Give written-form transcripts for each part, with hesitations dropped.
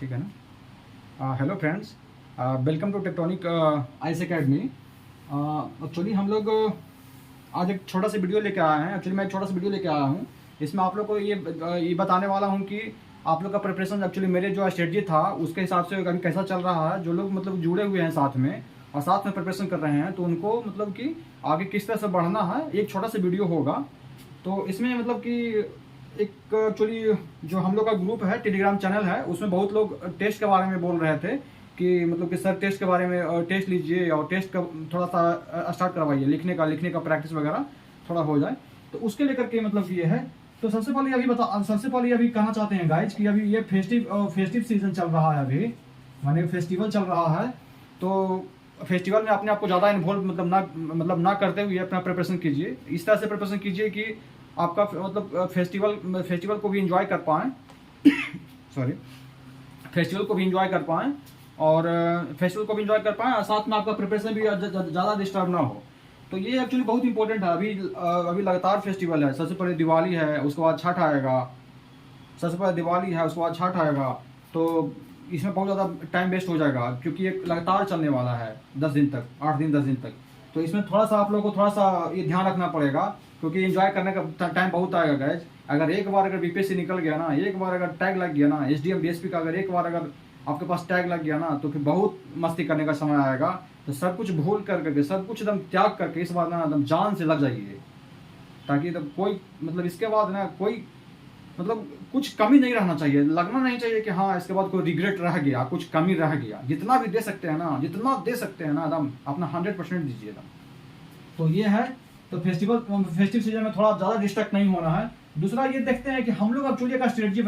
ठीक है ना। Hello friends, welcome to tectonic ice academy. Actually हम लोग आज एक छोटा सा वीडियो लेके आए हैं। एक्चुअली मैं एक छोटा सा वीडियो लेके आया हूँ। इसमें आप लोग को ये बताने वाला हूँ कि आप लोग का प्रिपरेशन एक्चुअली मेरे जो स्ट्रेटजी था उसके हिसाब से अभी कैसा चल रहा है। जो लोग मतलब जुड़े हुए हैं साथ में और साथ में प्रिपरेशन कर रहे हैं, तो उनको मतलब कि आगे किस तरह से बढ़ना है, एक छोटा सा वीडियो होगा। तो इसमें मतलब कि एक एक्चुअली जो हम लोग का ग्रुप है, टेलीग्राम चैनल है, उसमें बहुत लोग टेस्ट के बारे में बोल रहे थे कि मतलब कि सर टेस्ट के बारे में टेस्ट लीजिए और टेस्ट का थोड़ा सा स्टार्ट करवाइए, लिखने का प्रैक्टिस वगैरह थोड़ा हो जाए। तो उसके लेकर के मतलब कि ये है। तो सबसे पहले अभी कहना चाहते हैं गाइज कि अभी ये फेस्टिव सीजन चल रहा है, अभी माने फेस्टिवल चल रहा है। तो फेस्टिवल में अपने आप को ज़्यादा इन्वॉल्व मतलब ना करते हुए अपना प्रिपरेशन कीजिए। इस तरह से प्रिपरेशन कीजिए कि आपका मतलब फेस्टिवल को भी इंजॉय कर पाएँ सॉरी फेस्टिवल को भी इंजॉय कर पाएँ और और साथ में आपका प्रिपरेशन भी ज़्यादा डिस्टर्ब ना हो। तो ये एक्चुअली बहुत इंपॉर्टेंट है। अभी लगातार फेस्टिवल है। सबसे पहले दिवाली है, उसके बाद छठ आएगा। तो इसमें बहुत ज़्यादा टाइम वेस्ट हो जाएगा, क्योंकि ये लगातार चलने वाला है 10 दिन तक, 8 दिन 10 दिन तक। तो इसमें थोड़ा सा आप लोगों को थोड़ा सा ये ध्यान रखना पड़ेगा, क्योंकि एंजॉय करने का टाइम बहुत आएगा गैज। अगर एक बार अगर बीपीएससी निकल गया ना, एक बार अगर टैग लग गया ना, एसडीएम डीएसपी का अगर एक बार अगर आपके पास टैग लग गया ना, तो फिर बहुत मस्ती करने का समय आएगा। तो सब कुछ भूल करके, सब कुछ एकदम त्याग करके इस बार ना एकदम जान से लग जाइए, ताकि तब कोई मतलब इसके बाद ना कोई मतलब कुछ कमी नहीं रहना चाहिए। लगना नहीं चाहिए कि हाँ इसके बाद कोई रिग्रेट रह गया, कुछ कमी रह गया। जितना भी दे सकते हैं ना, एकदम अपना 100% दीजिए एकदम। तो ये है। तो फेस्टिव सीजन में थोड़ा ज़्यादा डिस्ट्रैक्ट नहीं होना है। दूसरा ये देखते हैं कि हम लोग एक्चुअली एक स्ट्रेटजी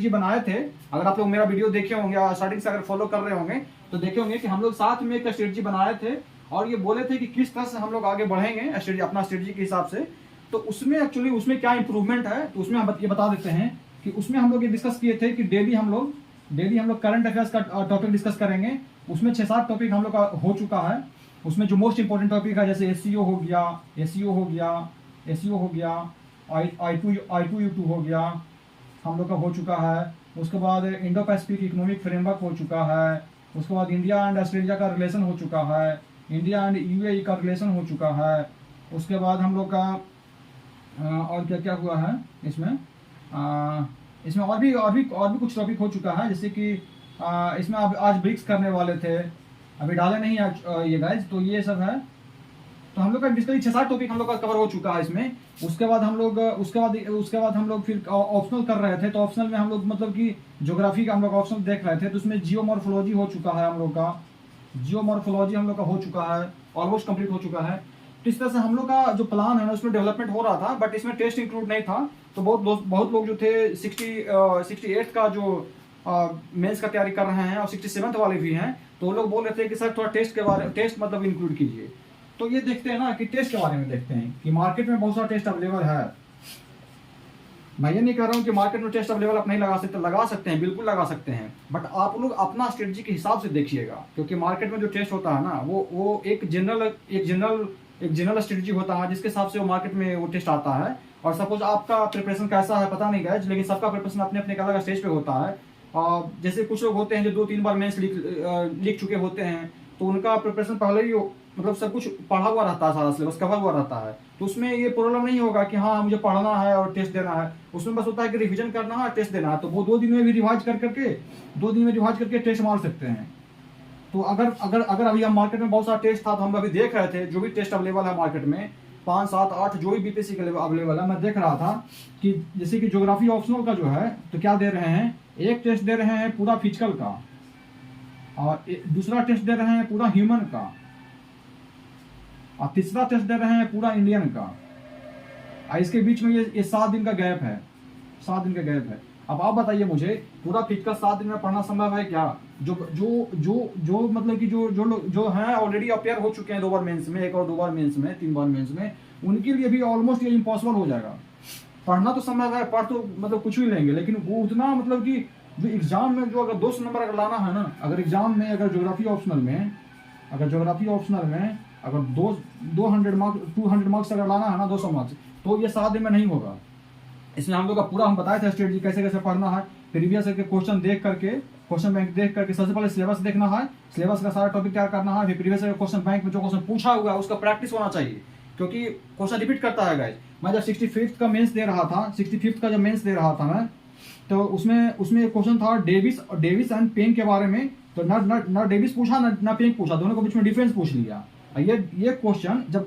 बनाए थे। अगर आप लोग मेरा वीडियो देखे होंगे या स्टार्टिंग से अगर फॉलो कर रहे होंगे तो देखे होंगे कि हम लोग साथ में एक स्ट्रेटजी बनाए थे और ये बोले थे कि किस तरह से हम लोग आगे बढ़ेंगे अपना स्ट्रेटजी के हिसाब से। तो उसमें क्या इंप्रूवमेंट है, तो उसमें हम ये बता देते हैं कि उसमें हम लोग ये डिस्कस किए थे कि डेली हम लोग करंट अफेयर्स का टॉपिक डिस्कस करेंगे। उसमें 6-7 टॉपिक हम लोग का हो चुका है। उसमें जो मोस्ट इंपॉर्टेंट टॉपिक है, जैसे एसईओ हो गया, I2U2 हो गया, हम लोग का हो चुका है। उसके बाद इंडो पैसिफिक इकोनॉमिक फ्रेमवर्क हो चुका है। उसके बाद इंडिया एंड ऑस्ट्रेलिया का रिलेशन हो चुका है। इंडिया एंड यूएई का रिलेशन हो चुका है। उसके बाद हम लोग का और क्या क्या हुआ है इसमें और भी कुछ टॉपिक हो चुका है। जैसे कि इसमें आज ब्रिक्स करने वाले थे, अभी डाले नहीं ये गाइज। तो ये सब है। तो हम लोग का बेसिकली 6-7 टॉपिक हम लोग का कवर हो चुका है इसमें। उसके बाद हम लोग फिर ऑप्शनल कर रहे थे। तो ऑप्शनल में हम लोग मतलब कि ज्योग्राफी का हम लोग ऑप्शनल देख रहे थे। तो उसमें जियोमॉर्फोलॉजी हो चुका है, हम लोग का हो चुका है, ऑलमोस्ट कंप्लीट हो चुका है। तो इस तरह से हम लोग का जो प्लान है ना, उसमें डेवलपमेंट हो रहा था, बट इसमें टेस्ट इंक्लूड नहीं था। तो बहुत लोग जो थे 68 का जो मेंस का तैयारी कर रहे हैं और 67th वाले भी हैं, तो वो लोग बोल रहे थे कि सर थोड़ा टेस्ट मतलब इंक्लूड कीजिए। तो ये देखते हैं ना कि टेस्ट के बारे में देखते हैं कि मार्केट में बहुत सारा टेस्ट अवेलेबल है। मैं ये नहीं कह रहा हूँ कि मार्केट में टेस्ट अवेलेबल आप नहीं लगा सकते हैं, बिल्कुल लगा सकते हैं, बट आप लोग अपना स्ट्रेटजी के हिसाब से देखिएगा। क्योंकि मार्केट में जो टेस्ट होता है ना, वो एक जनरल स्ट्रेटजी होता है, जिसके हिसाब से वो मार्केट में वो टेस्ट आता है। और सपोज आपका प्रिपरेशन कैसा है पता नहीं गाइज, लेकिन सबका प्रिपरेशन अपने अपने अलग स्टेज पे होता है। और जैसे कुछ लोग होते हैं जो 2-3 बार मेंस लिख चुके होते हैं, तो उनका प्रिपरेशन पहले ही मतलब सब कुछ पढ़ा हुआ रहता है, सारा सिलेबस कवर हुआ रहता है। तो उसमें ये प्रॉब्लम नहीं होगा कि हाँ मुझे पढ़ना है और टेस्ट देना है। उसमें बस होता है कि रिवीजन करना है, टेस्ट देना है। तो वो 2 दिन में भी रिवाइज करके टेस्ट मार सकते हैं। तो अगर अभी हम मार्केट में बहुत सारा टेस्ट था, तो हम अभी देख रहे थे जो भी टेस्ट अवेलेबल है मार्केट में 5, 7, 8 जो भी बीपीएससी के अवेलेबल है, मैं देख रहा था कि जैसे कि ज्योग्राफी ऑप्शनल का जो है, तो क्या दे रहे हैं, एक टेस्ट दे रहे हैं पूरा फिजिकल का और दूसरा टेस्ट दे रहे हैं पूरा ह्यूमन का और तीसरा टेस्ट दे रहे हैं पूरा इंडियन का। और इसके बीच में ये 7 दिन का गैप है। अब आप बताइए मुझे, पूरा फिजिकल 7 दिन में पढ़ना संभव है क्या? जो मतलब कि जो हैं ऑलरेडी अपेयर हो चुके हैं 2 बार मेंस में, 1 और 2 बार मेंस में, 3 बार मेंस में, उनके लिए भी ऑलमोस्ट ये इम्पॉसिबल हो जाएगा। पढ़ना तो संभव है, पढ़ तो मतलब कुछ भी लेंगे, लेकिन वो उतना मतलब कि जो एग्जाम में जो अगर 200 नंबर अगर लाना है ना, अगर एग्जाम में अगर ज्योग्राफी ऑप्शनल में अगर 200 मार्क्स अगर लाना है ना, 200 मार्क्स, तो ये 7 दिन में नहीं होगा। इसमें हम लोग का पूरा हम बताए थे स्ट्रेटजी कैसे कैसे पढ़ना है, प्रीवियस के क्वेश्चन देख करके, क्वेश्चन बैंक देख करके सबसे पहले सिलेबस देखना है, सिलेबस का सारा टॉपिक तैयार करना है, फिर प्रीवियस क्वेश्चन बैंक में जो क्वेश्चन पूछा हुआ है उसका प्रैक्टिस होना चाहिए, क्योंकि क्वेश्चन रिपीट करता है गाइस। मैं जब 65th का मेंस दे रहा था, 65th का जब मेंस दे रहा था मैं, तो उसमें उसमें एक क्वेश्चन था डेविस एंड पेन के बारे में। तो ना डेविस पूछा ना पेन पूछा, दोनों के बीच में डिफरेंस पूछ लिया। ये क्वेश्चन जब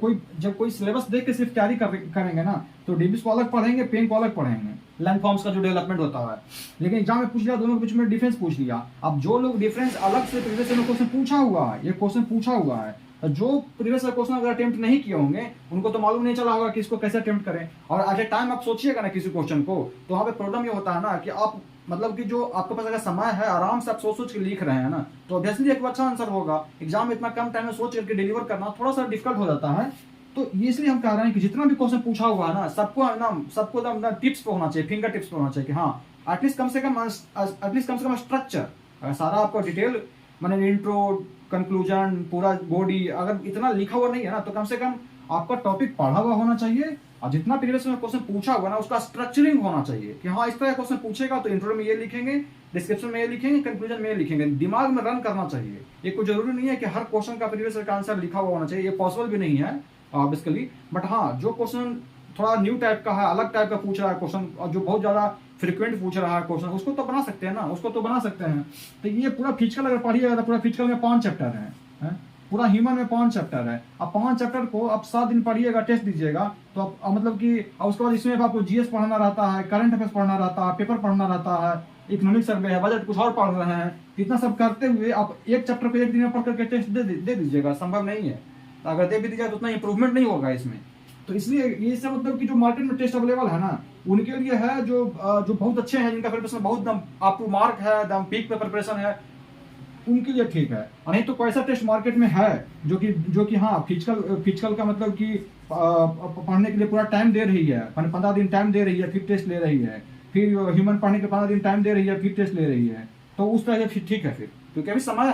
कोई सिलेबस देख के सिर्फ तैयारी करेंगे ना, तो डेविस को अलग पढ़ेंगे, पेन को अलग पढ़ेंगे, लैंड फॉर्म्स का जो डेवलपमेंट होता है। लेकिन एग्जाम में पूछ लिया, दोनों के बीच में डिफरेंस पूछ लिया। अब जो लोग डिफरेंस अलग से प्रीवियस क्वेश्चन पूछा हुआ है, ये क्वेश्चन पूछा हुआ है, तो जो प्रीवियस क्वेश्चन अगर अटेम्प्ट नहीं किए होंगे उनको तो मालूम नहीं चला होगा कि इसको कैसे अटेम्प्ट करें। और एट ए टाइम आप सोचिएगा ना किसी क्वेश्चन को, तो वहाँ पे प्रॉब्लम ये होता है ना कि आप मतलब कि जो आपके पास अगर समय है, आराम से आप सोच के लिख रहे हैं ना, तो ऑब्वियसली एक अच्छा आंसर होगा। एग्जाम में इतना कम टाइम में सोच करके डिलीवर करना थोड़ा सा डिफिकल्ट हो जाता है। तो इसलिए हम कह रहे हैं कि जितना भी क्वेश्चन पूछा हुआ है ना, सबको ना टिप्स पे होना चाहिए, फिंगर टिप्स पे होना चाहिए कि हाँ एटलीस्ट कम से कम स्ट्रक्चर, अगर सारा आपको डिटेल मैंने इंट्रो कंक्लूजन पूरा बॉडी अगर इतना लिखा हुआ नहीं है ना, तो कम से कम आपका टॉपिक पढ़ा हुआ होना चाहिए। और जितना प्रीवियस में क्वेश्चन पूछा हुआ ना, उसका स्ट्रक्चरिंग होना चाहिए कि हाँ इस तरह क्वेश्चन पूछेगा तो इंट्रो में ये लिखेंगे, डिस्क्रिप्शन में ये लिखेंगे, कंक्लूजन में ये लिखेंगे। दिमाग में रन करना चाहिए। ये कोई जरूरी नहीं है कि हर क्वेश्चन का प्रीवियस का आंसर लिखा हुआ होना चाहिए, ये पॉसिबल भी नहीं है बेसिकली। बट हाँ, जो क्वेश्चन थोड़ा न्यू टाइप का है, अलग टाइप का पूछ रहा है क्वेश्चन, और जो बहुत ज्यादा फ्रिक्वेंट पूछ रहा है क्वेश्चन, उसको तो बना सकते हैं ना, उसको तो बना सकते हैं। तो ये पूरा फिजिकल अगर पढ़िएगा तो पूरा फिजिकल में 5 चैप्टर है, पूरा ह्यूमन में 5 चैप्टर है। अब 5 चैप्टर को आप 7 दिन पढ़िएगा, टेस्ट दीजिएगा, तो आप मतलब कि उसके बाद इसमें आपको जीएस पढ़ना रहता है, करंट अफेयर्स पढ़ना रहता है, पेपर पढ़ना रहता है, इकोनॉमिक सर्वे है, बजट कुछ और पढ़ रहे हैं। इतना सब करते हुए आप एक चैप्टर को एक दिन में पढ़ करके टेस्ट दे दीजिएगा, संभव नहीं है। तो अगर दे भी दीजिएगा तो उतना इंप्रूवमेंट नहीं होगा इसमें। तो इसलिए ये सब मतलब कि जो मार्केट में टेस्ट अवेलेबल है ना, उनके लिए है जो बहुत अच्छे हैं, जिनका प्रिपरेशन बहुत अप टू मार्क है, एकदम पीक पे प्रिपरेशन है, उनके लिए ठीक है। और नहीं तो कैसा टेस्ट मार्केट में है जो कि हाँ फिजिकल का मतलब कि पढ़ने के लिए पूरा टाइम दे रही है, 15 दिन टाइम दे रही है, फिर टेस्ट ले रही है, फिर ह्यूमन पढ़ने के 15 दिन टाइम दे रही है, फिर टेस्ट ले रही है, तो उस तरह से ठीक है फिर, क्योंकि अभी समय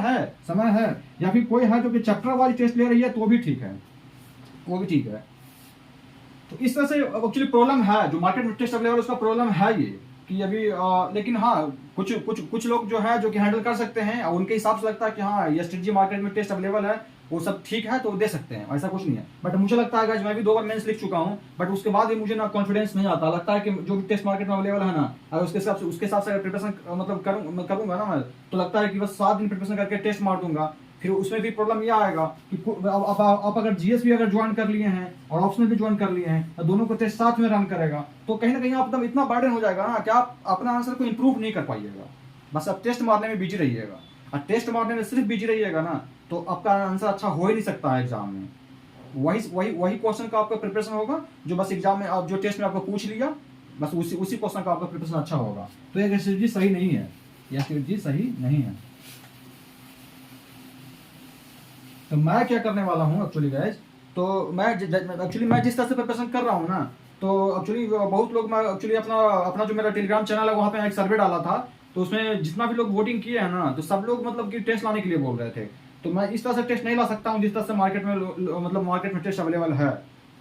है। या फिर कोई है जो कि चैप्टर वाइज टेस्ट ले रही है, तो भी ठीक है, वो भी ठीक है। तो इस तरह से एक्चुअली प्रॉब्लम है जो मार्केट में टेस्ट अवेलेबल, उसका प्रॉब्लम है ये कि अभी लेकिन हाँ कुछ लोग जो है जो कि हैंडल कर सकते हैं, और उनके हिसाब से लगता है कि हाँ ये स्ट्रेटजी मार्केट में टेस्ट अवेलेबल है, वो सब ठीक है, तो दे सकते हैं, ऐसा कुछ नहीं है। बट मुझे लगता है मैं भी 2 बार मेंस लिख चुका हूँ, बट उसके बाद भी मुझे ना कॉन्फिडेंस नहीं आता। लगता है कि जो भी टेस्ट मार्केट में अवेलेबल है ना, अगर उसके हिसाब से अगर प्रिपरेशन मतलब करूंगा ना मैं, तो लगता है कि बस 7 दिन प्रिपरेशन करके टेस्ट मार दूंगा। फिर उसमें भी प्रॉब्लम यह आएगा कि आप अगर जीएस भी अगर ज्वाइन कर लिए हैं और ऑप्शनल भी ज्वाइन कर लिए हैं, तो दोनों को टेस्ट साथ में रन करेगा, तो कहीं ना कहीं आप एकदम इतना बर्डन हो जाएगा ना कि आप अपना आंसर को इंप्रूव नहीं कर पाइएगा। बस आप टेस्ट मारने में बिजी रहिएगा, और टेस्ट मारने में सिर्फ बिजी रहिएगा ना, तो आपका आंसर अच्छा हो ही नहीं सकता है एग्जाम में। वही क्वेश्चन का आपका प्रिपरेशन होगा जो बस एग्जाम में आप जो टेस्ट में आपको पूछ लिया, बस उसी क्वेश्चन का आपका प्रिपरेशन अच्छा होगा। तो ये स्ट्रेटजी सही नहीं है, यह स्ट्रेटजी सही नहीं है। तो मैं क्या करने वाला हूँ एक्चुअली गाइज, तो मैं जिस तरह से प्रिपरेशन कर रहा हूँ ना, तो एक्चुअली बहुत लोग, मैं एक्चुअली अपना जो मेरा टेलीग्राम चैनल है वहाँ पे एक सर्वे डाला था, तो उसमें जितना भी लोग वोटिंग किए हैं ना, तो सब लोग मतलब कि टेस्ट लाने के लिए बोल रहे थे। तो मैं इस तरह से टेस्ट नहीं ला सकता हूँ जिस तरह से मार्केट में टेस्ट अवेलेबल है,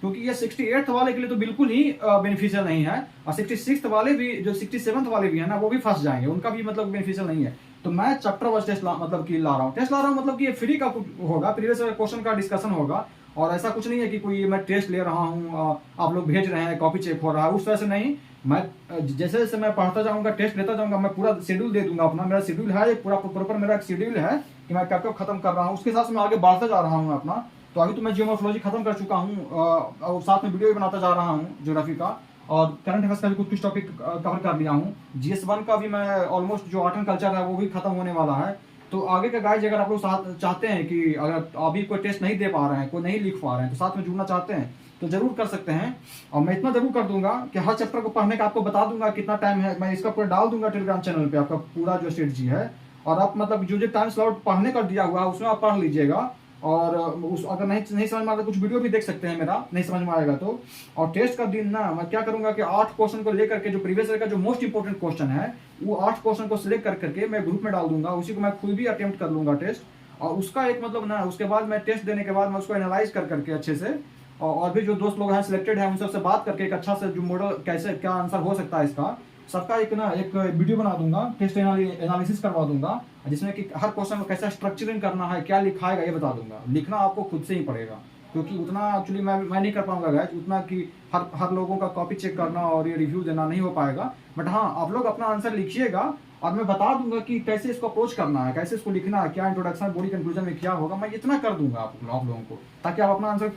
क्योंकि ये 68th वाले के लिए तो बिल्कुल ही बेनिफिशियल नहीं है, और 66th वाले भी, जो 67th वाले भी है ना, वो भी फंस जाएंगे, उनका भी मतलब बेनिफिशियल नहीं है। तो मैं चैप्टर वाइज टेस्ट मतलब कि ला रहा हूँ मतलब कि ये फ्री का होगा, प्रीवियस क्वेश्चन का डिस्कशन होगा, और ऐसा कुछ नहीं है कि कोई मैं टेस्ट ले रहा हूँ आप लोग भेज रहे हैं कॉपी चेक हो रहा है, उस तरह से नहीं। मैं जैसे जैसे मैं पढ़ता जाऊंगा, टेस्ट लेता जाऊंगा, मैं पूरा शेड्यूल दे दूंगा अपना, मेरा शेड्यूल है पूरा प्रॉपर, मेरा एक शेड्यूल है कि मैं कब खत्म कर रहा हूँ, उसके साथ मैं आगे बढ़ता जा रहा हूँ अपना। तो अभी तो मैं जियोमॉर्फोलॉजी खत्म कर चुका हूँ, और साथ में वीडियो भी बनाता जा रहा हूँ ज्योग्राफी का, और करंट अफेयर्स का भी कुछ टॉपिक कवर कर लिया हूँ। GS1 का भी मैं ऑलमोस्ट जो आर्ट एंड कल्चर है वो भी खत्म होने वाला है। तो आगे का गाइज अगर आप लोग चाहते हैं कि अगर अभी कोई टेस्ट नहीं दे पा रहे हैं, कोई नहीं लिख पा रहे हैं, तो साथ में जुड़ना चाहते हैं तो जरूर कर सकते हैं। और मैं इतना जरूर कर दूंगा कि हर चैप्टर को पढ़ने का आपको बता दूंगा कितना टाइम है, मैं इसका पूरा डाल दूंगा टेलीग्राम चैनल पे आपका पूरा जो स्ट्रेटजी है, और आप मतलब जो टाइम स्लॉट पढ़ने का दिया हुआ है उसमें आप पढ़ लीजिएगा। और अगर नहीं समझ में आता कुछ वीडियो भी देख सकते हैं मेरा, नहीं समझ में आएगा तो। और टेस्ट का दिन ना मैं क्या करूंगा कि 8 क्वेश्चन को लेकर के, जो प्रीवियस ईयर का जो मोस्ट इंपोर्टेंट क्वेश्चन है, वो 8 क्वेश्चन को सिलेक्ट कर करके मैं ग्रुप में डाल दूंगा, उसी को मैं खुद भी अटेम्प्ट कर लूंगा टेस्ट। और उसका एक मतलब ना, उसके बाद मैं टेस्ट देने के बाद मैं उसको एनालाइज कर करके अच्छे से, और भी जो दोस्त लोग हैं सिलेक्टेड हैं उन सबसे बात करके एक अच्छा से जो मॉडल कैसे क्या आंसर हो सकता है इसका सबका एक वीडियो बना दूंगा, टेस्ट एनालिसिस करवा दूंगा, जिसमें कि हर क्वेश्चन को कैसे स्ट्रक्चरिंग करना है, क्या लिखाएगा ये बता दूंगा। लिखना आपको खुद से ही पड़ेगा, क्योंकि उतना एक्चुअली मैं नहीं कर पाऊंगा गाइस, उतना कि हर लोगों का कॉपी चेक करना और ये रिव्यू देना नहीं हो पाएगा। बट हाँ, आप लोग अपना आंसर लिखिएगा और मैं बता दूंगा कि कैसे इसको अप्रोच करना है, कैसे इसको लिखना है, क्या इंट्रोडक्शन बॉडी कंक्लूजन में क्या होगा, मैं इतना कर दूंगा आप लोगों को, ताकि आप अपना आंसर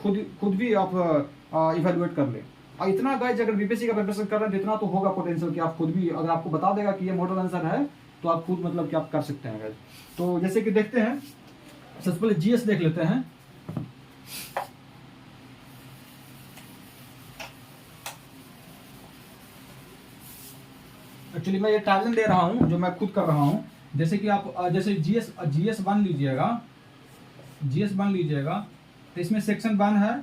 खुद भी आप इवेलुएट कर ले। और इतना गाइस अगर बीपीएससी का प्रिपरेशन कर रहे हैं तो इतना तो होगा पोटेंशियल कि आप खुद भी, अगर आपको बता देगा कि ये मॉडल आंसर है तो आप खुद मतलब कि आप कर सकते हैं गाइस। तो जैसे कि देखते हैं, सबसे पहले जीएस देख लेते हैं। एक्चुअली मैं ये टैलेंट दे रहा हूं जो मैं खुद कर रहा हूं। जैसे कि आप जैसे जीएस 1 लीजिएगा, जीएस 1 लीजिएगा तो इसमें सेक्शन 1 है,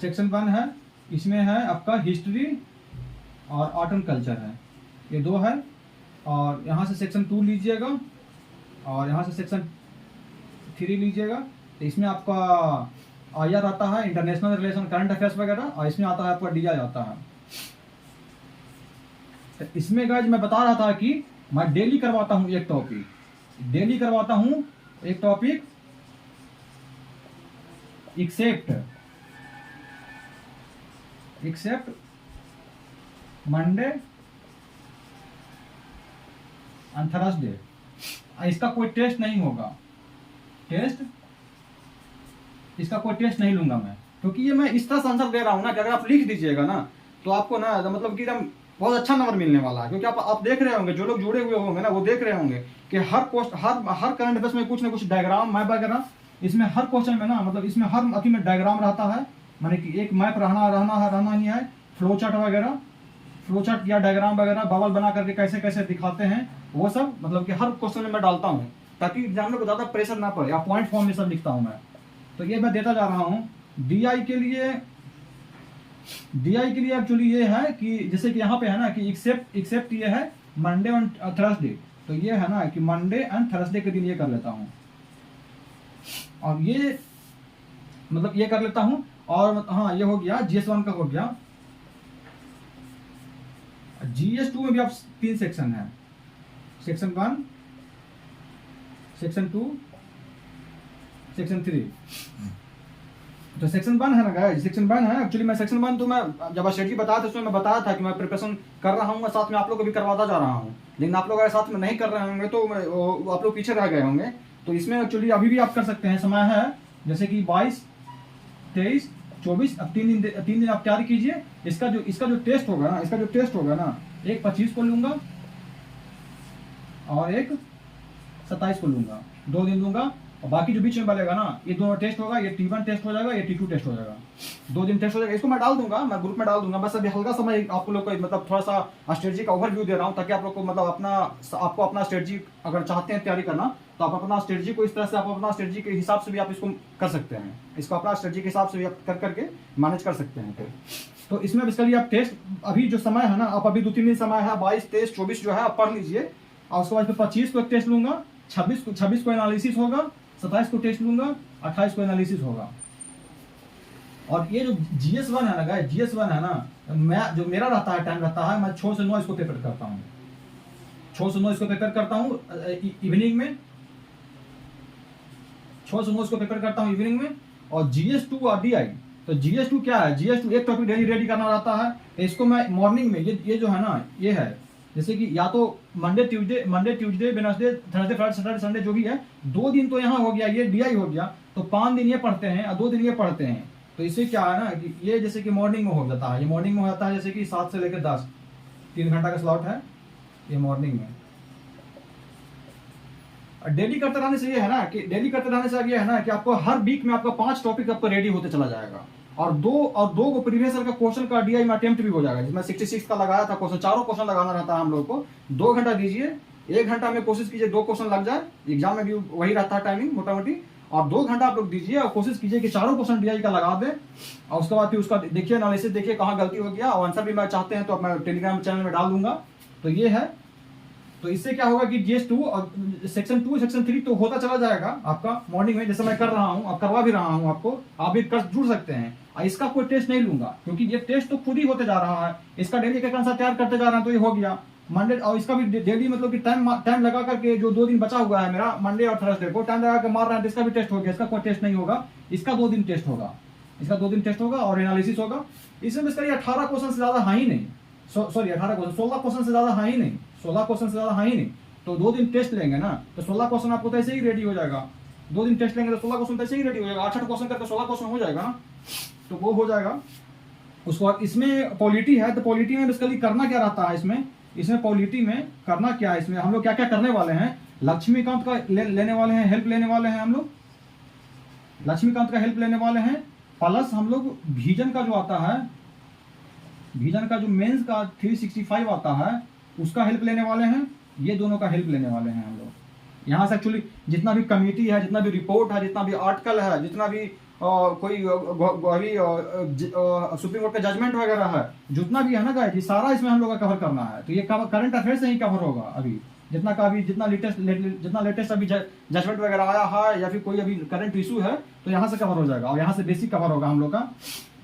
सेक्शन 1 है, इसमें है आपका हिस्ट्री और आर्ट एंड कल्चर है, ये 2 है। और यहाँ से सेक्शन 2 लीजिएगा और यहाँ से सेक्शन 3 लीजिएगा तो इसमें आपका आईआर आता है, इंटरनेशनल रिलेशन, करंट अफेयर्स वगैरह, और इसमें आता है आपका डीआई आता है। तो इसमें गाइस मैं बता रहा था कि मैं डेली करवाता हूँ एक टॉपिक, डेली करवाता हूँ एक topic except Monday and Thursday. इसका कोई टेस्ट नहीं होगा, इसका कोई टेस्ट नहीं लूंगा मैं, क्योंकि ये मैं इस तरह से आंसर दे रहा हूं ना कि अगर आप लिख दीजिएगा ना तो आपको ना मतलब कि एकदम बहुत अच्छा नंबर मिलने वाला है। क्योंकि आप देख रहे होंगे, जो लोग जुड़े हुए होंगे ना वो देख रहे होंगे कि हर करंट अफेयर्स में कुछ ना कुछ डायग्राम मैप वगैरह, इसमें हर क्वेश्चन में ना मतलब इसमें हर अति में डायग्राम रहता है, माने कि एक मैप रहना नहीं है, फ्लो चार्ट या डायग्राम वगैरह बबल बना करके कैसे कैसे दिखाते हैं वो सब, मतलब कि हर क्वेश्चन में मैं डालता हूँ ताकि एग्जामिनर को ज्यादा प्रेशर ना पड़े, या पॉइंट फॉर्म में सब लिखता हूँ मैं। तो ये मैं देता जा रहा हूँ। डीआई के लिए एक्चुअली ये है कि जैसे कि यहाँ पे है ना कि एक्सेप्ट ये है मंडे और थर्सडे, तो ये है ना कि मंडे एंड थर्सडे के दिन ये कर लेता हूँ, और ये मतलब ये कर लेता हूँ। और हाँ, ये हो गया जीएस 1 का हो गया। जीएस 2 में भी आप 3 सेक्शन है, सेक्शन 1, सेक्शन 2, सेक्शन 3। तो सेक्शन 1 है ना गाइस, सेक्शन 1 है। एक्चुअली मैं सेक्शन 1 तो मैं जब स्ट्रेटजी बताया था उसमें मैं बताया था कि मैं प्रिपरेशन कर रहा हूँ, साथ में आप लोग को भी करवाता जा रहा हूँ। लेकिन आप लोग अगर साथ में नहीं कर रहे होंगे तो आप लोग पीछे रह गए होंगे। तो इसमें एक्चुअली अभी भी आप कर सकते हैं, समय है। जैसे कि 22, 23, 24, अब 3 दिन आप तैयारी कीजिए। इसका जो टेस्ट होगा ना, एक 25 को लूंगा और एक 27 को लूंगा, 2 दिन लूंगा। और बाकी जो बीच में बनेगा ना, ये दोनों टेस्ट होगा, ये T1 टेस्ट हो जाएगा, ये T2 टेस्ट हो जाएगा, 2 दिन टेस्ट हो जाएगा। इसको मैं डाल दूंगा, मैं ग्रुप में डाल दूंगा। बस अभी हल्का समय आप लोग को मतलब थोड़ा सा स्ट्रेटजी का ओवरव्यू दे रहा हूँ, ताकि आप लोग को मतलब आपको अपना स्ट्रेटजी अगर चाहते हैं तैयारी करना तो आप अपना स्ट्रेटजी को इस तरह से, आप अपना स्ट्रेटजी के हिसाब से भी आप इसको कर सकते हैं। इसको अपना स्ट्रेटजी के हिसाब से भी आप कर करके मैनेज कर सकते हैं। तो इसमें बेसिकली आप टेस्ट, अभी जो समय है ना, आप अभी 2-3 दिन समय है, 22, 23, 24 जो है आप पढ़ लीजिए। और उसके बाद फिर 25 को एक टेस्ट लूंगा, 26 को एनालिसिस होगा, 27 को टेस्ट लूंगा, 28 को एनालिसिस होगा। और ये जो जीएस 1 है ना गाइस, जीएस 1 है ना, जो मेरा रहता है टाइम रहता है, मैं 6 से 9 इसको पेपर करता हूँ, 6 से 9 इसको पेपर करता हूँ इवनिंग में, 6 से 9 इसको पेपर करता हूँ इवनिंग में। और जीएस 2 और डीआई, तो जीएस 2 क्या है, जीएस 2 एक टॉपिक डेली रेडी करना रहता है, तो इसको मैं मॉर्निंग में ये जो है ना, ये है जैसे कि या तो Monday Tuesday Wednesday Thursday Friday Saturday Sunday जो भी है, 2 दिन तो यहाँ हो गया, ये डीआई हो गया, तो 5 दिन ये पढ़ते हैं और 2 दिन ये पढ़ते हैं। तो इससे क्या है ना कि ये जैसे कि मॉर्निंग में हो जाता है, ये मॉर्निंग में हो जाता है, जैसे कि 7 से लेकर 10, 3 घंटा का स्लॉट है ये मॉर्निंग में। डेली करते रहने से ये है ना कि अब ये है ना कि आपको हर वीक में आपका 5 टॉपिक आपको रेडी होते चला जाएगा, और दो को प्रीवियस ईयर का क्वेश्चन का डीआई में अटेम्प्ट भी हो जाएगा, जिसमें 66 का लगाया था क्वेश्चन, चारों क्वेश्चन लगाना रहता है हम लोग को। 2 घंटा दीजिए, 1 घंटा में कोशिश कीजिए 2 क्वेश्चन लग जाए, एग्जाम में भी वही रहता है टाइमिंग मोटा मोटी। और 2 घंटा आप लोग दीजिए और कोशिश कीजिए कि चारों क्वेश्चन डीआई का लगा दें, और उसके बाद फिर उसका देखिए एनालिसिस, देखिए कहाँ गलती हो गया, और आंसर भी मैं चाहते हैं तो मैं टेलीग्राम चैनल में डाल दूंगा। तो ये है। तो इससे क्या होगा कि GS2 और सेक्शन 2 सेक्शन 3 तो होता चला जाएगा आपका मॉर्निंग में, जैसे मैं कर रहा हूँ, अब करवा भी रहा हूँ आपको, आप भी कर जुड़ सकते हैं। इसका कोई टेस्ट नहीं लूंगा क्योंकि ये टेस्ट तो खुद ही होते जा रहा है, इसका डेली एक आंसर तैयार करते जा रहा है, तो ये हो गया मंडे। और इसका भी डेली मतलब कि टाइम लगा करके जो 2 दिन बचा हुआ है मेरा, मंडे और थर्सडे को टाइम लगा के मार रहा है, तो इसका भी टेस्ट हो गया। इसका कोई टेस्ट नहीं होगा, इसका 2 दिन टेस्ट होगा, इसका 2 दिन टेस्ट होगा और एनालिसिस होगा। इसमें इसका 18 क्वेश्चन से ज्यादा है ही नहीं, सॉरी 18 क्वेश्चन, 16 क्वेश्चन से ज्यादा है ही नहीं, 16 क्वेश्चन से ज्यादा है ही नहीं। तो 2 दिन टेस्ट लेंगे ना, तो 16 क्वेश्चन आपको तो ऐसे ही रेडी हो जाएगा। 2 दिन टेस्ट लेंगे तो 16 क्वेश्चन तो ऐसे ही रेडी हो जाएगा, 8 क्वेश्चन करके 16 क्वेश्चन हो जाएगा ना, तो वो हो जाएगा। उसके बाद इसमें पॉलिटी है, तो पॉलिटी में बेसिकली करना क्या रहता है, इसमें पॉलिटी में करना क्या है, इसमें हम लोग क्या क्या करने वाले हैं। लक्ष्मीकांत का लेने वाले हैं, हेल्प लेने वाले हैं हम लोग, लक्ष्मीकांत का हेल्प लेने वाले हैं। प्लस हम लोग विजन का जो आता है, विजन का जो मेंस का 365 आता है, उसका हेल्प लेने वाले हैं। ये दोनों का हेल्प लेने वाले हैं हम लोग। यहाँ से एक्चुअली जितना भी कमिटी है, जितना भी रिपोर्ट है, जितना भी आर्टिकल है, जितना भी कोई अभी सुप्रीम कोर्ट का जजमेंट वगैरह है, जितना भी है ना गाइस, ये सारा इसमें हम लोग का कवर करना है। तो ये करंट अफेयर से ही कवर होगा। अभी जितना का अभी जितना लेटेस्ट अभी जजमेंट वगैरह आया है या फिर कोई अभी करंट इशू है, तो यहाँ से कवर हो जाएगा और यहाँ से बेसिक कवर होगा हम लोग का।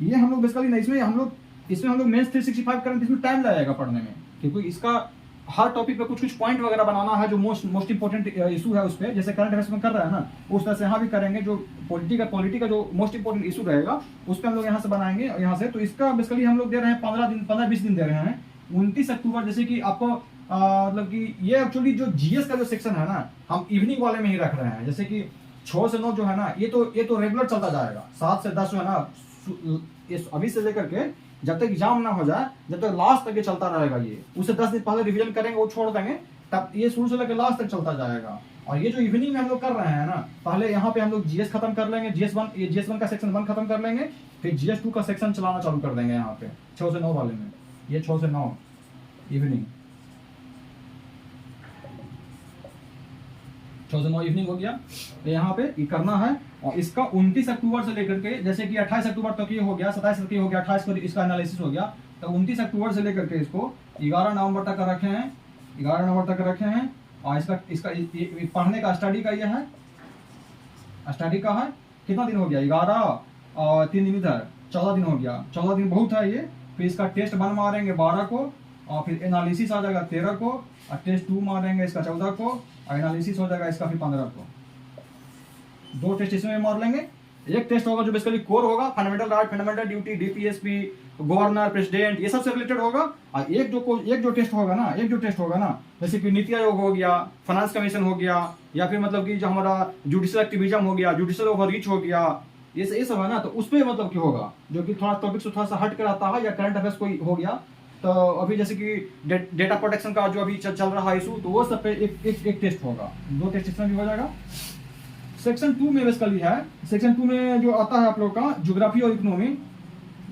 ये हम लोग बेसिकली नहीं, इसमें हम लोग मेंस 365 करंट, इसमें टाइम लगेगा पढ़ने में, क्योंकि इसका हर टॉपिक पे कुछ पॉइंट वगैरह बनाना है जो मोस्ट इंपोर्टेंट इशू है उस पर, जैसे करंट अफेयर्स में कर रहा है ना, उस तरह से यहाँ भी करेंगे। जो पॉलिटी का जो मोस्ट इंपोर्टेंट इशू रहेगा उस पर हम लोग यहाँ से बनाएंगे। और यहाँ से तो इसका बेसिकली हम लोग दे रहे हैं 15-20 दिन दे रहे हैं। 29 अक्टूबर, जैसे कि आपको मतलब कि ये एक्चुअली जो GS का जो सेक्शन है ना, हम इवनिंग वाले में ही रख रहे हैं। जैसे कि 6 से 9 जो है ना, ये तो रेगुलर चलता जाएगा। 7 से 10 जो है ना, अभी से लेकर के जब तक एग्जाम ना हो जाए, जब तक लास्ट तक ये चलता रहेगा। ये उससे 10 दिन पहले रिवीजन करेंगे, वो छोड़ देंगे, तब ये शुरू से लेकर लास्ट तक चलता जाएगा। और ये जो इवनिंग में हम लोग कर रहे हैं ना, पहले यहाँ पे हम लोग GS खत्म कर लेंगे, GS1 का सेक्शन 1 खत्म कर लेंगे, फिर GS2 का सेक्शन चलाना चालू कर देंगे यहाँ पे 6 से 9 वाले में। ये 6 से 9 इवनिंग, 6 से 9 इवनिंग हो गया। तो यहाँ पे ये करना है। और इसका 29 अक्टूबर से लेकर के, जैसे कि 28 अक्टूबर तक ये हो गया, 27 तक ये हो गया, 28 को इसका एनालिसिस हो गया, तो 29 अक्टूबर से लेकर के इसको 11 नवंबर तक रखे हैं, 11 नवंबर तक रखे हैं। और इसका पढ़ने का स्टडी का ये है, स्टडी का है कितना दिन हो गया, 11 और 3 दिन इधर 14 दिन हो गया। 14 दिन बहुत है ये। फिर इसका टेस्ट 1 मारेंगे 12 को, और फिर एनालिसिस आ जाएगा 13 को, और टेस्ट 2 मारेंगे इसका 14 को, और एनालिसिस हो जाएगा इसका फिर 15 को। 2 टेस्ट इसमें मार लेंगे। एक टेस्ट होगा जो बेसिकली कोर होगा, fundamental right, fundamental duty, DPSP, governor, president, ये सब से रिलेटेड होगा। और एक जो टेस्ट होगा ना, जैसे कि नीति आयोग हो गया, फाइनेंस कमीशन हो गया, या फिर मतलब कि जो हमारा जुडिशियल एक्टिविज्म हो गया, जुडिशियल ओवररीच हो गया, ये सब है ना, तो उस पर मतलब कि होगा, जो कि थोड़ा टॉपिक से थोड़ा सा हट कर आता है, या करंट अफेयर्स कोई हो गया। तो अभी जैसे कि डेटा प्रोटेक्शन का जो अभी चल रहा है इशू, तो वो सब पे एक टेस्ट होगा। 2 टेस्ट इसमें भी हो जाएगा। सेक्शन 2 में बेसिकली है, सेक्शन 2 में जो आता है आप लोग का ज्योग्राफी और इकोनॉमी,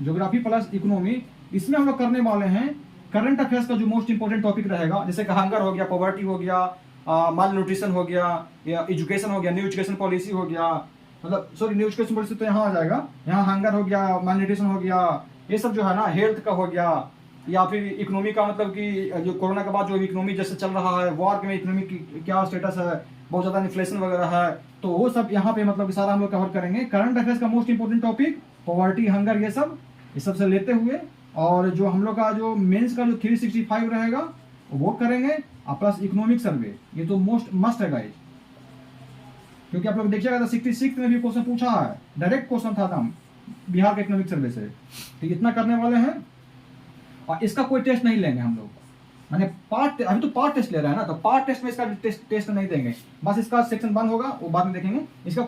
ज्योग्राफी प्लस इकोनॉमी, इसमें हम लोग करने वाले हैं करंट अफेयर्स का जो मोस्ट इंपोर्टेंट टॉपिक रहेगा, जैसे कि हंगर हो गया, पॉवर्टी हो गया, माल न्यूट्रिशन हो गया, या एजुकेशन हो गया, न्यू एजुकेशन पॉलिसी हो गया, मतलब सॉरी न्यू एजुकेशन पॉलिसी तो यहाँ आ जाएगा, यहाँ हंगर हो गया, माल न्यूट्रिशन हो गया, ये सब जो है ना, हेल्थ का हो गया, या फिर इकोनॉमी का मतलब कि जो कोरोना के बाद जो इकोनॉमी जैसे चल रहा है, वॉर में इकोनॉमी की क्या स्टेटस है, बहुत ज्यादा इन्फ्लेशन वगैरह है, तो वो सब यहाँ पे मतलब सारा हम लोग कवर करेंगे। करंट अफेयर्स का most important topic poverty, hunger, ये सब से लेते हुए, और जो हम लोग का जो मेंस का जो 365 रहेगा वो करेंगे, और प्लस इकोनॉमिक सर्वे, ये तो मोस्ट मस्ट है गाइस, क्योंकि आप लोग देखिएगा 66 में भी क्वेश्चन पूछा है, डायरेक्ट क्वेश्चन था बिहार के इकोनॉमिक सर्वे से। तो इतना करने वाले हैं। और इसका कोई टेस्ट नहीं लेंगे हम लोग, मैंने अभी तो पार्ट टेस्ट ले रहा है ना, तो पार्ट टेस्ट में इसका टेस्ट नहीं देंगे, बस इसका सेक्शन 1 होगा, वो बाद में देखेंगे। इसका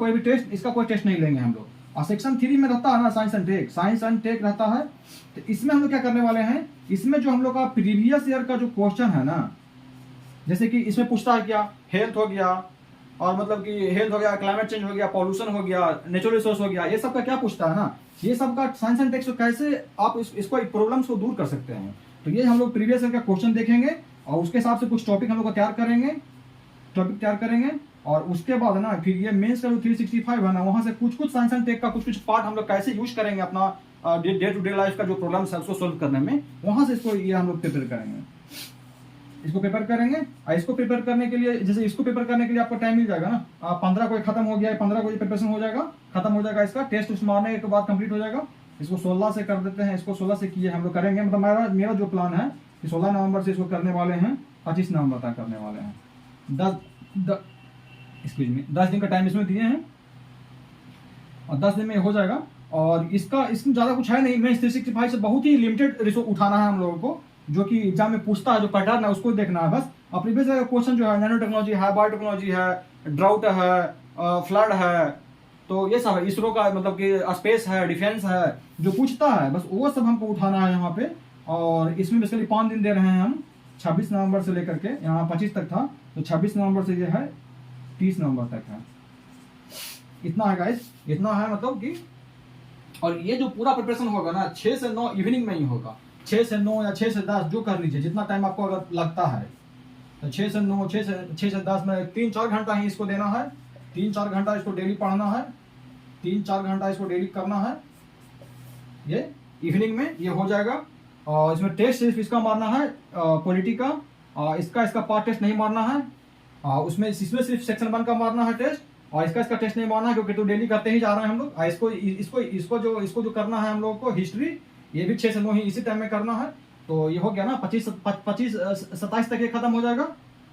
कोई टेस्ट नहीं लेंगे हम लोग। और सेक्शन 3 में रहता है ना साइंस एंड टेक रहता है, तो इसमें हम लोग क्या करने वाले हैं, इसमें जो हम लोग का प्रीवियस ईयर का जो क्वेश्चन है ना, जैसे कि इसमें पूछता है क्या, हेल्थ हो गया, और मतलब कि हेल्थ हो गया, क्लाइमेट चेंज हो गया, पॉल्यूशन हो गया, नेचुरल रिसोर्स हो गया, ये सब का क्या पूछता है ना, ये सब का साइंस एंड टेक से कैसे आप इसको प्रॉब्लम्स को दूर कर सकते हैं। तो ये हम लोग प्रीवियस ईयर का क्वेश्चन देखेंगे, और उसके हिसाब से कुछ टॉपिक हम लोग तैयार करेंगे, और उसके बाद ना फिर ये मेंस का जो 365 है ना, वहां से कुछ साइंस एंड टेक का कुछ पार्ट हम लोग कैसे यूज करेंगे अपना डे टू डे लाइफ का जो प्रॉब्लम्स है उसको सोल्व करने में, वहां से इसको ये हम लोग प्रिपेयर करेंगे। इसको पेपर करेंगे। और इसको पेपर करने के लिए, जैसे इसको पेपर करने के लिए आपको टाइम मिल जाएगा ना, 15 को खत्म हो गया है, 15 को ये प्रिपरेशन हो जाएगा, खत्म हो जाएगा, इसका टेस्ट मारने के बाद कंप्लीट हो जाएगा। इसको 16 से कर देते हैं, इसको 16 से किए हम लोग करेंगे, मतलब मेरा जो प्लान है कि 16 नवंबर से इसको करने वाले हैं, 25 नवंबर तक करने वाले हैं। 10 दिन का टाइम इसमें दिए हैं और 10 दिन में हो जाएगा। और इसमें ज़्यादा कुछ है नहीं, मैं 365 से बहुत ही लिमिटेड रिसोर्स उठाना है हम लोगों को, जो कि एग्जाम में पूछता है, जो पैटर्न है उसको देखना है बस। और प्रीवियस क्वेश्चन जो है नैनो टेक्नोलॉजी है, बायो टेक्नोलॉजी है, ड्राउट है, फ्लड है, तो ये सब है, इसरो का मतलब कि स्पेस है, डिफेंस है, जो पूछता है बस वो सब हमको उठाना है यहाँ पे। और इसमें बेसिकली 5 दिन दे रहे हैं हम, 26 नवंबर से लेकर के यहाँ 25 तक था, तो 26 नवंबर से ये है 30 नवंबर तक है। इतना है गाइस, इतना है मतलब कि। और ये जो पूरा प्रिपरेशन होगा ना 6 से 9 इवनिंग में ही होगा, 6 से 9 या 6 से 10 जो कर लीजिए, जितना टाइम आपको अगर लगता है, तो 6 से 9, 6 से 10 में 3-4 घंटा ही इसको देना है, 3-4 घंटा इसको डेली पढ़ना है, 3-4 घंटा इसको डेली करना है, ये इवनिंग में ये हो जाएगा। और इसमें टेस्ट सिर्फ इसका मारना है पॉलिटी का, इसका पार्ट टेस्ट नहीं मारना है, इसमें सिर्फ सेक्शन 1 का मारना है टेस्ट, और इसका टेस्ट नहीं मारना है, क्योंकि तो डेली करते ही जा रहे हैं हम लोग। इसको जो करना है हम लोग को हिस्ट्री, ये भी 6 से 9 ही इसी टाइम में करना है। तो ये हो गया ना, 27 तक ये खत्म हो जाएगा,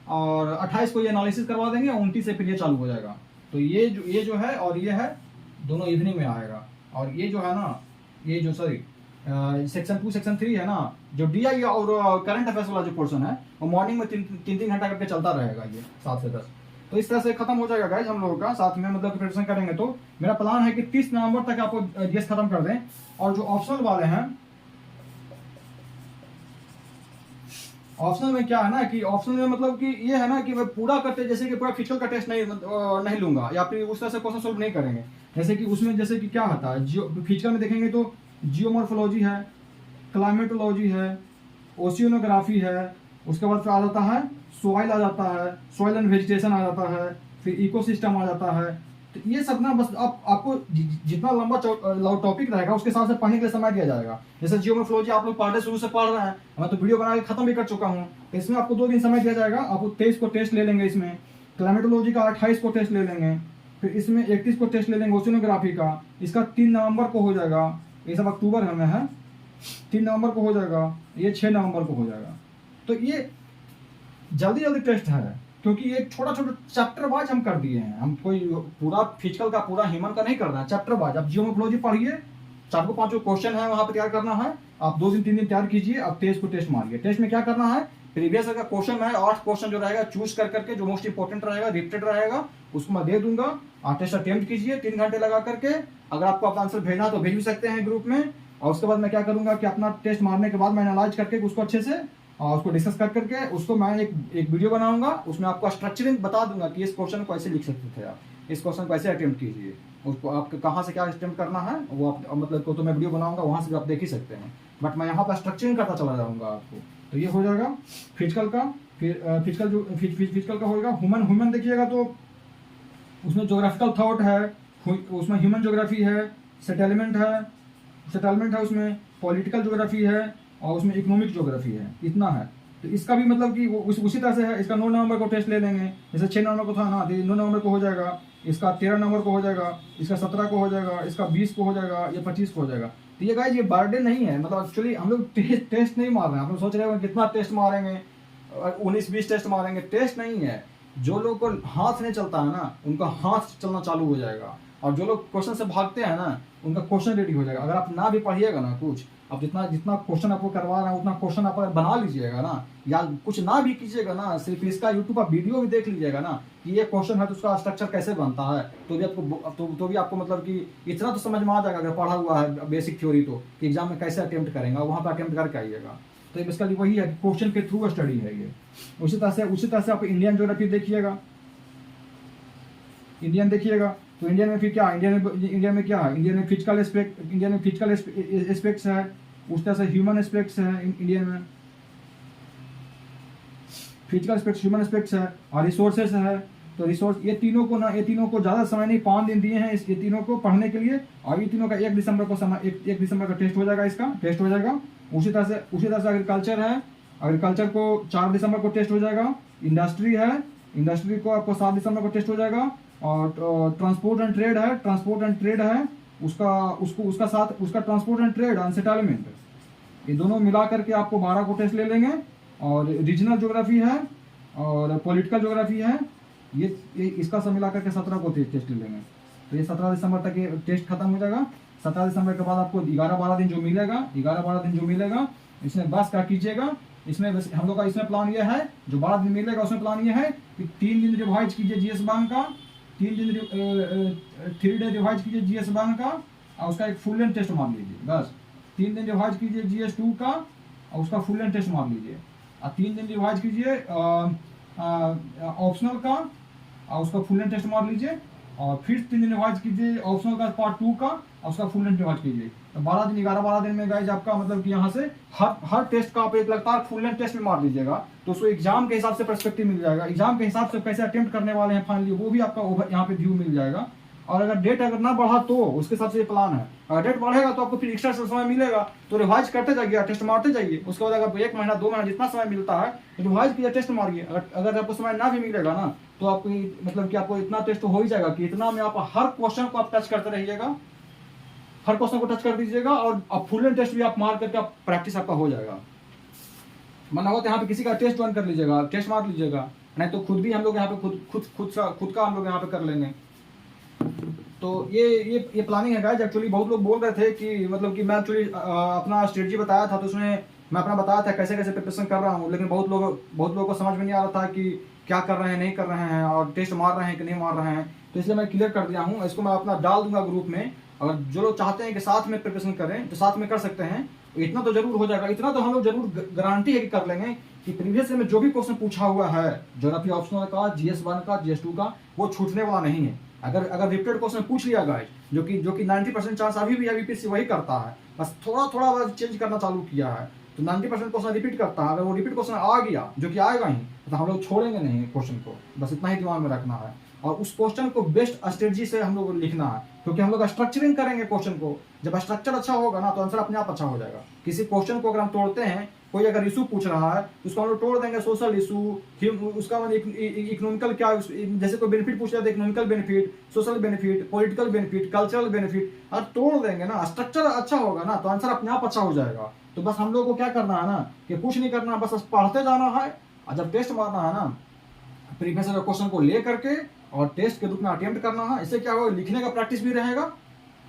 और 28 को ये एनालिसिस करवा देंगे, 29 से फिर ये चालू हो जाएगा। तो ये जो है और ये है, दोनों इवनिंग में आएगा। और ये जो है ना, ये जो सेक्शन 2 सेक्शन 3 है ना, जो DI और करंट अफेयर्स वाला जो पोर्शन है, वो मॉर्निंग में 3-3 घंटा करके चलता रहेगा, ये 7 से 10। तो इस तरह से खत्म हो जाएगा गाइज हम लोगों का, साथ में मतलब प्रिपरेशन करेंगे। तो मेरा प्लान है कि 30 नवंबर तक आपको जीएस खत्म कर दें। और जो ऑप्शनल वाले हैं, ऑप्शनल में क्या है ना कि ऑप्शनल में मतलब कि ये है ना कि मैं पूरा करते, जैसे कि पूरा फिजिकल का टेस्ट नहीं लूंगा, या फिर उस तरह से क्वेश्चन सोल्व नहीं करेंगे। जैसे कि उसमें जैसे कि क्या होता है, फिजिकल में देखेंगे तो जियोमॉर्फोलॉजी है, क्लाइमेटोलॉजी है, ओशियोनोग्राफी है, उसके बाद फिर आ जाता है सॉइल आ जाता है, सॉइल एंड वेजिटेशन आ जाता है, फिर इकोसिस्टम आ जाता है। तो ये सब ना बस आपको जितना लंबा टॉपिक रहेगा उसके हिसाब से पढ़ने के लिए समय दिया जाएगा। जैसे जियोमॉर्फोलॉजी आप लोग पढ़ने शुरू से पढ़ रहे हैं, मैं तो वीडियो बना के खत्म भी कर चुका हूँ, तो इसमें आपको 2 दिन समय दिया जाएगा। आपको 23 को टेस्ट ले लेंगे, इसमें क्लाइमेटोलॉजी का 28 को टेस्ट ले लेंगे, फिर इसमें 31 को टेस्ट ले लेंगे ओशियोनोग्राफी का, इसका 3 नवंबर को हो जाएगा, ये सब अक्टूबर में है, 3 नवंबर को हो जाएगा, ये 6 नवंबर को हो जाएगा। तो ये जल्दी टेस्ट है, क्योंकि ये छोटा चैप्टर वाइज हम कर दिए हैं। हम कोई पूरा फिजिकल का पूरा ह्यूमन का नहीं करना है, चैप्टर वाइज। आप जियोमॉर्फोलॉजी पढ़िए, 4-5 क्वेश्चन है वहां पर तैयार करना है, आप 2 दिन 3 दिन तैयार कीजिए, आप टेस्ट को टेस्ट मारिए। टेस्ट में क्या करना है, प्रीवियस का क्वेश्चन है 8 क्वेश्चन जो रहेगा चूज करके, जो मोस्ट इंपोर्टेंट रहेगा, रिपीटेड रहेगा, उसको मैं दे दूंगा। आप टेस्ट अटेम्प्ट कीजिए 3 घंटे लगा करके। अगर आपको अपना आंसर भेजना तो भेज भी सकते हैं ग्रुप में। और उसके बाद मैं क्या करूंगा कि अपना टेस्ट मारने के बाद मैं एनालाइज करके उसको अच्छे से और उसको डिस्कस कर करके उसको मैं एक वीडियो बनाऊंगा, उसमें आपको स्ट्रक्चरिंग बता दूंगा कि इस क्वेश्चन को ऐसे लिख सकते थे आप, इस क्वेश्चन को ऐसे अटेम्प्ट कीजिए, उसको आपको कहाँ से क्या अटेम्प्ट करना है वो आप मतलब तो मैं वीडियो बनाऊंगा, वहाँ से भी आप देख ही सकते हैं। बट मैं यहाँ पर स्ट्रक्चरिंग करता चला जाऊँगा आपको। तो ये हो जाएगा फिजिकल का। फिर फिजिकल का होगा ह्यूमन देखिएगा तो उसमें जोग्राफिकल थॉट है, उसमें ह्यूमन ज्योग्राफी है, सेटलमेंट है उसमें, पॉलिटिकल ज्योग्राफी है, और उसमें इकोनॉमिक ज्योग्राफी है। इतना है। तो इसका भी मतलब कि वो उसी तरह से है। इसका 9 नवंबर को टेस्ट ले लेंगे, जैसे 6 नवंबर को था ना, 9 नवंबर को हो जाएगा, इसका 13 नवंबर को हो जाएगा, इसका 17 को हो जाएगा, इसका 20 को हो जाएगा, ये 25 को हो जाएगा। तो ये गाइस ये बर्डन नहीं है, मतलब एक्चुअली हम लोग टेस्ट नहीं मार रहे हैं। आप लोग सोच रहे हो कितना टेस्ट मारेंगे, 19-20 टेस्ट मारेंगे, टेस्ट नहीं है। जो लोग को हाथ नहीं चलता है ना, उनका हाथ चलना चालू हो जाएगा, और जो लोग क्वेश्चन से भागते हैं ना, उनका क्वेश्चन रेडी हो जाएगा। अगर आप ना भी पढ़िएगा ना कुछ, आप जितना क्वेश्चन आपको करवा रहे हैं उतना क्वेश्चन आप बना लीजिएगा ना, या कुछ ना भी कीजिएगा ना, सिर्फ इसका यूट्यूब पर वीडियो भी देख लीजिएगा ना कि ये क्वेश्चन है तो उसका स्ट्रक्चर कैसे बनता है, तो भी आपको मतलब कि इतना तो समझ में आ जाएगा अगर पढ़ा हुआ है बेसिक थ्योरी, तो कि एग्जाम में कैसे अटेम्प्ट करेंगे, वहाँ पर अटेम्प्ट करके आइएगा। तो बेसिकली वही है, क्वेश्चन के थ्रू स्टडी है ये। उसी तरह से आप इंडियन ज्योग्राफी देखिएगा, इंडियन देखिएगा तो इंडियन में फिर क्या, इंडियन में क्या है, इंडियन में फिजिकल एस्पेक्ट्स है, उस तरह से ह्यूमन एस्पेक्ट्स है। इंडियन में फिजिकल एस्पेक्ट्स, ह्यूमन एस्पेक्ट्स है, और रिसोर्सेस है। तो रिसोर्स ये तीनों को ज़्यादा समय नहीं, 5 दिन दिए हैं ये तीनों को पढ़ने के लिए, और ये तीनों का 1 दिसंबर का टेस्ट हो जाएगा, इसका टेस्ट हो जाएगा। उसी तरह से एग्रीकल्चर है, एग्रीकल्चर को 4 दिसंबर को टेस्ट हो जाएगा। इंडस्ट्री है, इंडस्ट्री को आपको 7 दिसंबर को टेस्ट हो जाएगा। और ट्रांसपोर्ट एंड ट्रेड है, ट्रांसपोर्ट एंड ट्रेड है, उसका साथ उसका ट्रांसपोर्ट एंड ट्रेड अनसेटलमेंट, ये दोनों मिला करके आपको 12 को टेस्ट ले लेंगे। और रीजनल ज्योग्राफी है और पॉलिटिकल ज्योग्राफी है, ये इसका सब मिला करके 17 को टेस्ट ले लेंगे। तो ये 17 दिसंबर तक ये टेस्ट खत्म हो जाएगा। 17 दिसंबर के बाद आपको 11-12 दिन जो मिलेगा, 11-12 दिन जो मिलेगा इसमें बस क्या कीजिएगा, इसमें हम लोग का इसमें प्लान ये है, जो 12 दिन मिलेगा उसमें प्लान ये है कि 3 दिन रिवाइज कीजिए जीएस बैंक का, 3 डे रिवाइज कीजिए जीएस बैंक का, और उसका एक फुल लेंथ टेस्ट मार लीजिए। बस 3 दिन रिवाइज कीजिए जीएस 2 का और उसका फुल लेंथ टेस्ट मार लीजिए। और 3 दिन रिवाइज कीजिए ऑप्शनल का और उसका फुल लेंथ टेस्ट मार लीजिए। और फिर 3 दिन रिवाइज कीजिए ऑप्शनल का पार्ट 2 का और उसका फुल लेंथ रिवाइज कीजिए। तो 12 दिन 11-12 दिन में गाइज आपका मतलब कि यहाँ से हर टेस्ट का आप एक लगातार फुल लेंथ टेस्ट में मार लीजिएगा, तो उसको एग्जाम के हिसाब से पर्सपेक्टिव मिल जाएगा, एग्जाम के हिसाब से कैसे अटेम्प्ट करने वाले हैं फाइनली वो भी आपका यहाँ पे व्यू मिल जाएगा। और अगर डेट अगर ना बढ़ा तो उसके हिसाब से ये प्लान है। अगर डेट बढ़ेगा तो आपको फिर एक्स्ट्रा समय मिलेगा, तो रिवाइज करते जाइए, टेस्ट मारते जाइए। उसके बाद अगर 1 महीना 2 महीना जितना समय मिलता है रिवाइज कीजिए, टेस्ट मारिए। अगर आपको समय ना भी मिलेगा ना तो आपको मतलब कि आपको इतना टेस्ट हो ही जाएगा कि इतना में आप हर क्वेश्चन को आप टच करते रहिएगा, हर क्वेश्चन को टच कर दीजिएगा और फुल एंड टेस्ट भी आप मार करके आप प्रैक्टिस आपका हो जाएगा। मना हो तो यहाँ पे किसी का टेस्ट ज्वाइन कर लीजिएगा, टेस्ट मार लीजिएगा, नहीं तो खुद भी हम लोग यहाँ पे खुद का हम लोग यहाँ पे कर लेंगे। तो ये प्लानिंग है गाइस। एक्चुअली बहुत लोग बोल रहे थे कि मतलब कि मैं एक्चुअली अपना स्ट्रेटजी बताया था, तो उसमें मैं अपना बताया था कैसे कैसे प्रिपरेशन कर रहा हूँ, लेकिन बहुत लोगों को समझ में नहीं आ रहा था कि क्या कर रहे हैं नहीं कर रहे हैं और टेस्ट मार रहे हैं कि नहीं मार रहे हैं। तो इसलिए मैं क्लियर कर दिया हूँ, इसको मैं अपना डाल दूंगा ग्रुप में। अगर जो लोग चाहते हैं कि साथ में प्रिपरेशन करें तो साथ में कर सकते हैं। इतना तो जरूर हो जाएगा, इतना तो हम लोग जरूर गारंटी है कि कर लेंगे कि प्रीवियस में जो भी क्वेश्चन पूछा हुआ है ज्योग्राफी ऑप्शनल का, जीएस 1 का, जीएस 2 का, वो छूटने वाला नहीं है। अगर रिपीटेड क्वेश्चन पूछ लिया गाइस, जो कि 90% चांस अभी भी यूपीएससी वही करता है, बस थोड़ा चेंज करना चालू किया है, तो 90% क्वेश्चन रिपीट करता है। अगर वो रिपीट क्वेश्चन आ गया, जो कि आएगा ही, तो हम लोग छोड़ेंगे नहीं क्वेश्चन को, बस इतना ही दिमाग में रखना है। और उस क्वेश्चन को बेस्ट स्ट्रेटजी से हम लोग लिखना है, क्योंकि हम लोग स्ट्रक्चरिंग करेंगे क्वेश्चन को। जब स्ट्रक्चर अच्छा होगा ना तो आंसर अपने आप अच्छा हो जाएगा। किसी क्वेश्चन को अगर हम तोड़ते हैं, कोई अगर इशू पूछ रहा है तो उसको हम लोग तोड़ देंगे, सोशल इशू, उसका मतलब इकोनॉमिकल क्या, जैसे कोई बेनिफिट पूछ रहा है, economical benefit, social benefit, political benefit, cultural benefit, और तोड़ देंगे ना, स्ट्रक्चर अच्छा होगा ना तो आंसर अपने आप अच्छा हो जाएगा। तो बस हम लोग को क्या करना है ना कि कुछ नहीं करना, बस पढ़ते जाना है और जब टेस्ट मारना है ना प्रीवियस क्वेश्चन को ले करके और टेस्ट के रूप में अटेम्प्ट करना है। इससे क्या होगा, लिखने का प्रैक्टिस भी रहेगा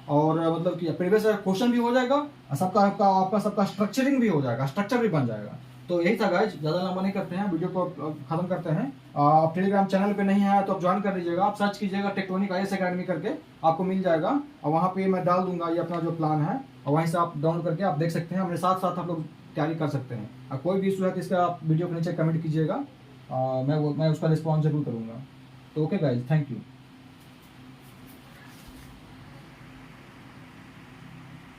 और मतलब कि प्रीवियस क्वेश्चन भी हो जाएगा और सबका स्ट्रक्चरिंग भी हो जाएगा, स्ट्रक्चर भी बन जाएगा। तो यही था गाइज, ज़्यादा लंबा नहीं करते हैं, वीडियो को खत्म करते हैं। आप टेलीग्राम चैनल पे नहीं है तो आप ज्वाइन कर लीजिएगा, आप सर्च कीजिएगा टेक्टोनिक IAS अकेडमी करके, आपको मिल जाएगा। और वहाँ पे मैं डाल दूंगा ये अपना जो प्लान है, और वहीं से आप डाउनलोड करके आप देख सकते हैं, मेरे साथ साथ आप लोग तैयारी कर सकते हैं। और कोई भी इशू है तो इसका आप वीडियो के नीचे कमेंट कीजिएगा, मैं उसका रिस्पॉन्स जरूर करूँगा। तो ओके गाइज, थैंक यू।